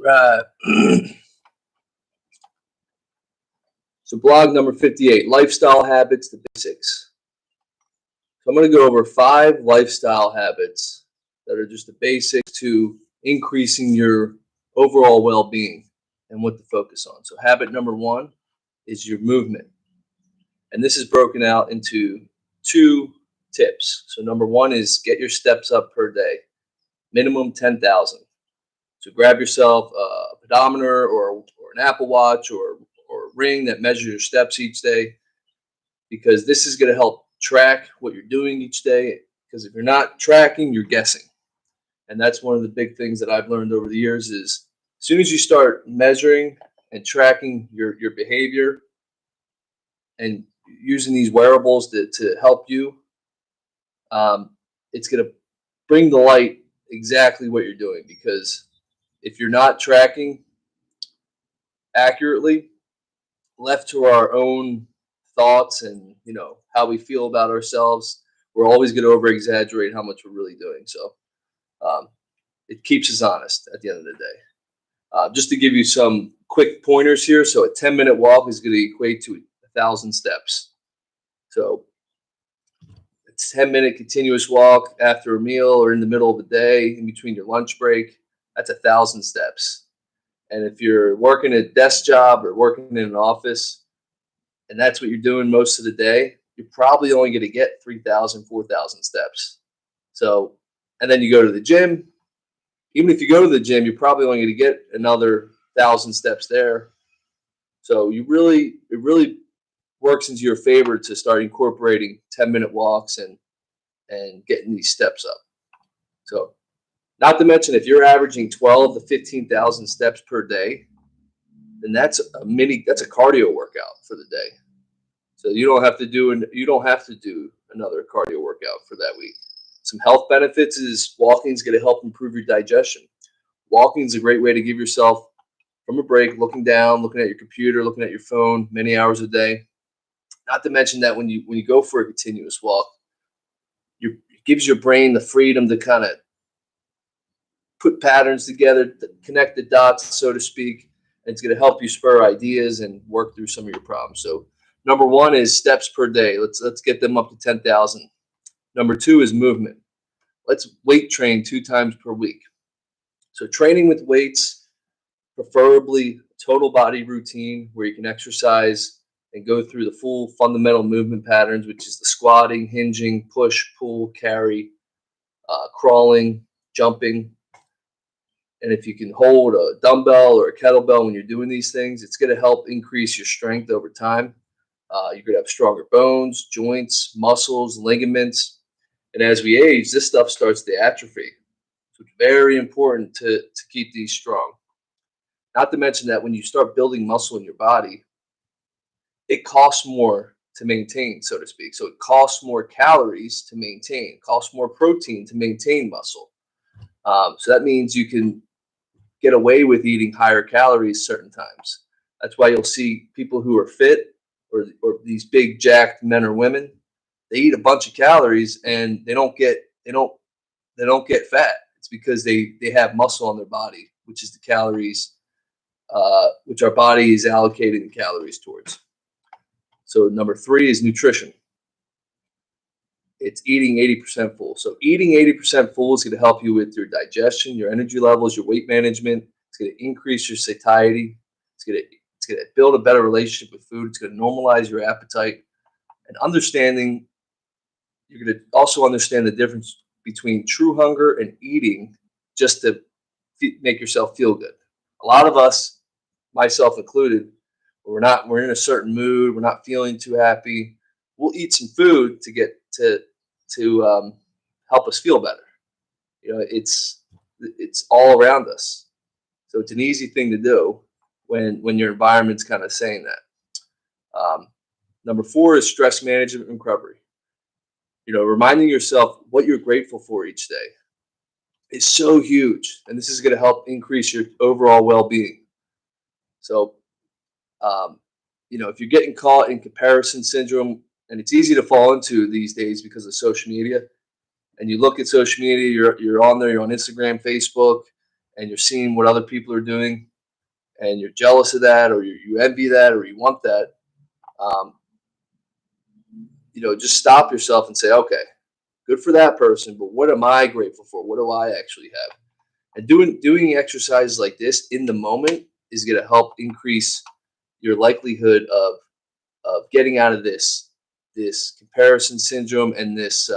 right. So blog number 58, lifestyle habits, the basics. So I'm going to go over 5 lifestyle habits that are just the basics to increasing your overall well-being and what to focus on. So habit number 1 is your movement. And this is broken out into 2 tips. So number 1 is get your steps up per day, minimum 10,000. So grab yourself a pedometer or an Apple Watch or a ring that measures your steps each day, because this is going to help track what you're doing each day. Because if you're not tracking, you're guessing. And that's one of the big things that I've learned over the years is as soon as you start measuring and tracking your behavior and using these wearables to help you, it's going to bring to light exactly what you're doing. Because if you're not tracking accurately, left to our own thoughts and how we feel about ourselves, we're always going to over exaggerate how much we're really doing. So it keeps us honest at the end of the day. Just to give you some quick pointers here, so a 10-minute walk is going to equate to 1,000 steps. So a 10-minute continuous walk after a meal or in the middle of the day, in between your lunch break, that's 1,000 steps. And if you're working a desk job or working in an office, and that's what you're doing most of the day, you're probably only going to get 3,000, 4,000 steps. So, and then you go to the gym. Even if you go to the gym, you're probably only going to get another 1,000 steps there. So it really works into your favor to start incorporating 10-minute walks and getting these steps up. So, not to mention, if you're averaging 12 to 15,000 steps per day, then that's a cardio workout for the day. So you don't have to do another cardio workout for that week. Some health benefits is walking is going to help improve your digestion. Walking is a great way to give yourself from a break, looking down, looking at your computer, looking at your phone many hours a day. Not to mention that when you go for a continuous walk, it gives your brain the freedom to kind of put patterns together, to connect the dots, so to speak. And it's going to help you spur ideas and work through some of your problems. So number 1 is steps per day. Let's get them up to 10,000. Number 2 is movement. Let's weight train 2 times per week. So training with weights, preferably total body routine where you can exercise and go through the full fundamental movement patterns, which is the squatting, hinging, push, pull, carry, crawling, jumping. And if you can hold a dumbbell or a kettlebell when you're doing these things, it's going to help increase your strength over time. You're going to have stronger bones, joints, muscles, ligaments. And as we age, this stuff starts to atrophy. So it's very important to keep these strong. Not to mention that when you start building muscle in your body, it costs more to maintain, so to speak. So it costs more calories to maintain, costs more protein to maintain muscle. So that means you can get away with eating higher calories certain times. That's why you'll see people who are fit or these big jacked men or women, they eat a bunch of calories and they don't get fat. It's because they have muscle on their body, which is the calories, which our body is allocating the calories towards. So number 3 is nutrition. It's eating 80% full. So eating 80% full is going to help you with your digestion, your energy levels, your weight management. It's going to increase your satiety. It's going to build a better relationship with food. It's going to normalize your appetite. And you're going to also understand the difference between true hunger and eating just to make yourself feel good. A lot of us, myself included, we're in a certain mood, we're not feeling too happy, we'll eat some food to get to help us feel better. It's all around us. So it's an easy thing to do when your environment's kind of saying that. Number 4 is stress management and recovery. Reminding yourself what you're grateful for each day is so huge, and this is going to help increase your overall well-being. So, if you're getting caught in comparison syndrome, and it's easy to fall into these days because of social media, and you look at social media, you're on there, you're on Instagram, Facebook, and you're seeing what other people are doing, and you're jealous of that, or you envy that, or you want that, um, just stop yourself and say, okay, good for that person, but what am I grateful for? What do I actually have? And doing exercises like this in the moment is going to help increase your likelihood of getting out of this comparison syndrome and this.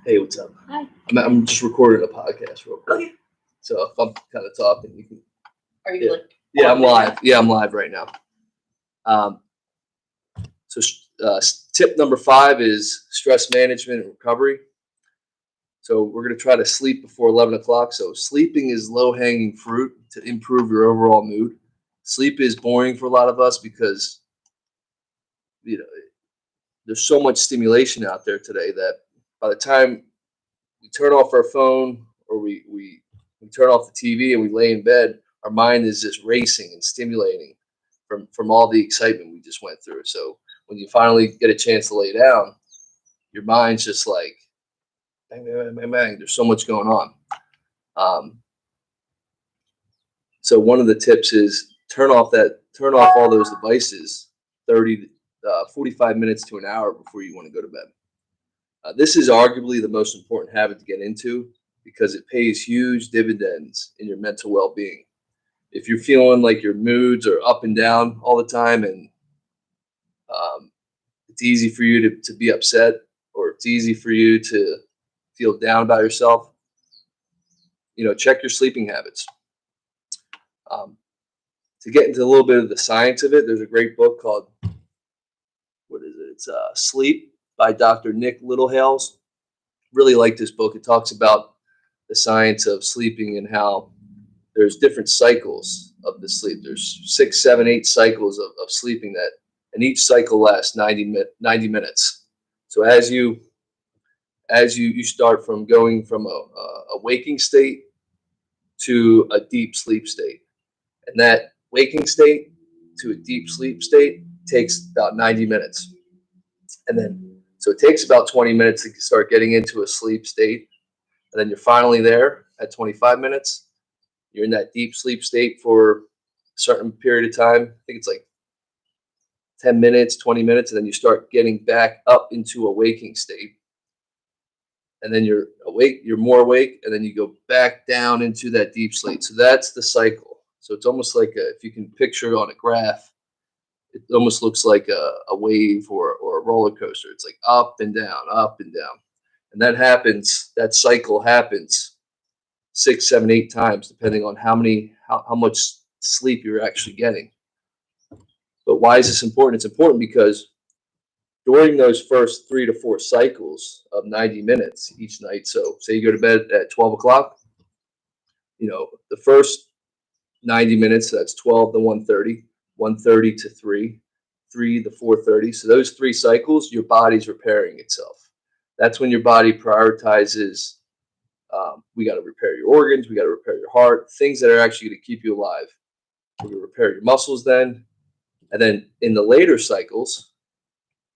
Hey, what's up? Hi. I'm just recording a podcast real quick. Okay. So if I'm kind of talking, you can. Are you like? Yeah, I'm live. Yeah, I'm live right now. So tip number 5 is stress management and recovery. So we're going to try to sleep before 11 o'clock. So sleeping is low-hanging fruit to improve your overall mood. Sleep is boring for a lot of us because there's so much stimulation out there today that by the time we turn off our phone or we turn off the TV and we lay in bed, our mind is just racing and stimulating from all the excitement we just went through. So when you finally get a chance to lay down, your mind's just like bang, bang, bang, bang. There's so much going on. So one of the tips is turn off all those devices 45 minutes to an hour before you want to go to bed. This is arguably the most important habit to get into because it pays huge dividends in your mental well-being. If you're feeling like your moods are up and down all the time and it's easy for you to be upset or it's easy for you to feel down about yourself, check your sleeping habits. To get into a little bit of the science of it, there's a great book called, what is it? It's Sleep by Dr. Nick Littlehales. Really like this book. It talks about the science of sleeping and how there's different cycles of the sleep. There's 6, 7, 8 cycles of sleeping and each cycle lasts 90 minutes. So as you start from going from a waking state to a deep sleep state, and that waking state to a deep sleep state takes about 90 minutes. And then, so it takes about 20 minutes to start getting into a sleep state. And then you're finally there at 25 minutes. You're in that deep sleep state for a certain period of time. I think it's like 10 minutes, 20 minutes. And then you start getting back up into a waking state. And then you're awake, you're more awake. And then you go back down into that deep sleep. So that's the cycle. So it's almost like if you can picture on a graph, it almost looks like a wave or a roller coaster. It's like up and down, up and down. And that cycle happens 6, 7, 8 times, depending on how much sleep you're actually getting. But why is this important? It's important because during those first 3 to 4 cycles of 90 minutes each night, so say you go to bed at 12 o'clock, the first 90 minutes, that's 12 to 1:30, 1:30 to 3, 3 to 4:30. So those 3 cycles, your body's repairing itself. That's when your body prioritizes, we got to repair your organs, we got to repair your heart, things that are actually going to keep you alive. We're going to repair your muscles then. And then in the later cycles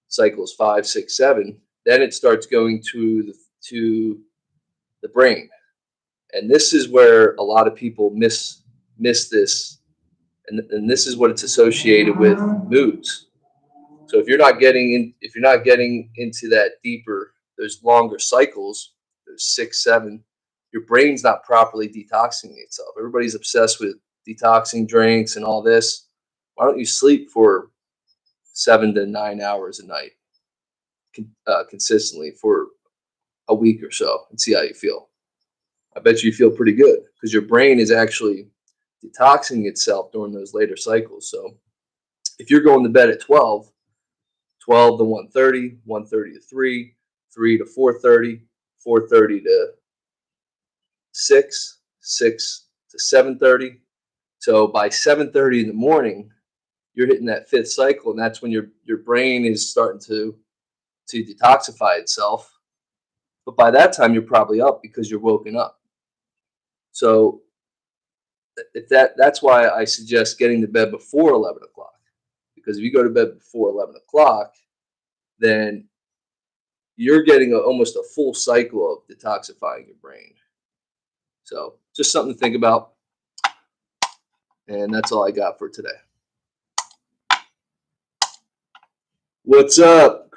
5, 6, 7, then it starts going to the brain. And this is where a lot of people miss this, and this is what it's associated with moods. So if you're not getting into that deeper, those longer cycles, those 6, 7, your brain's not properly detoxing itself. Everybody's obsessed with detoxing drinks and all this. Why don't you sleep for 7 to 9 hours a night consistently for a week or so and see how you feel? I bet you feel pretty good because your brain is actually detoxing itself during those later cycles. So if you're going to bed at 12 to 1:30, 1:30 to 3, 3 to 4:30, 4:30 to 6, 6 to 7:30. So by 7:30 in the morning, you're hitting that 5th cycle, and that's when your brain is starting to detoxify itself. But by that time, you're probably up because you're woken up. So that's why I suggest getting to bed before 11 o'clock. Because if you go to bed before 11 o'clock, then you're getting almost a full cycle of detoxifying your brain. So just something to think about. And that's all I got for today. What's up, Chris?